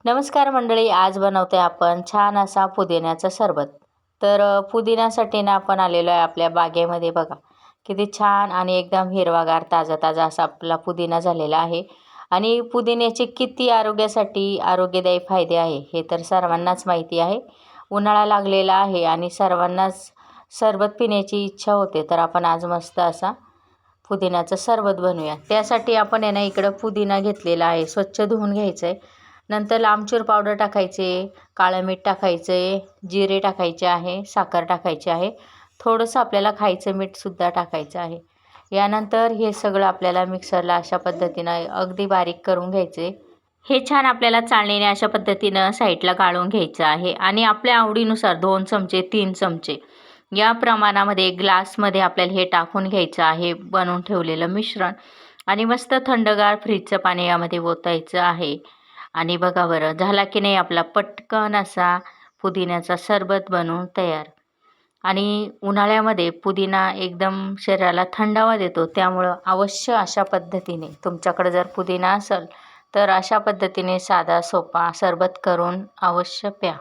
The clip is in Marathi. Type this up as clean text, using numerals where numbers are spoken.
नमस्कार मंडळी, आज बनवते आपण छान असा पुदिन्याचा सरबत. तर पुदिन्यासाठी ना आपण आलेलो आहे आपल्या बागेमध्ये. बघा किती छान आणि एकदम हिरवागार ताजा ताजा असा आपला पुदिना झालेला आहे. आणि पुदिन्याचे किती आरोग्यासाठी आरोग्यदायी फायदे आहे हे तर सर्वांनाच माहिती आहे. उन्हाळा लागलेला आहे आणि सर्वांनाच सरबत पिण्याची इच्छा होते. तर आपण आज मस्त असा पुदिन्याचं सरबत बनवूया. त्यासाठी आपण आहे ना इकडं पुदिना घेतलेला आहे, स्वच्छ धुवून घ्यायचं आहे. नंतर आमचूर पावडर टाकायचे, काळं मीठ टाकायचे, जिरे टाकायचे आहे, साखर टाकायची आहे, थोडंसं आपल्याला खायचं मीठसुद्धा टाकायचं आहे. यानंतर हे सगळं आपल्याला मिक्सरला अशा पद्धतीनं अगदी बारीक करून घ्यायचे. हे छान आपल्याला चाळणीने अशा पद्धतीनं साईडला गाळून घ्यायचं आहे. आणि आपल्या आवडीनुसार 2 चमचे 3 चमचे या प्रमाणामध्ये ग्लासमध्ये आपल्याला हे टाकून घ्यायचं आहे बनवून ठेवलेलं मिश्रण. आणि मस्त थंडगार फ्रीजचं पाणी यामध्ये ओतायचं आहे. आणि बघा बरं झाला की नाही आपला पटकन असा पुदिन्याचा सरबत बनवून तयार. आणि उन्हाळ्यामध्ये पुदिना एकदम शरीराला थंडावा देतो, त्यामुळं अवश्य अशा पद्धतीने तुमच्याकडे जर पुदिना असेल तर अशा पद्धतीने साधा सोपा सरबत करून अवश्य प्या.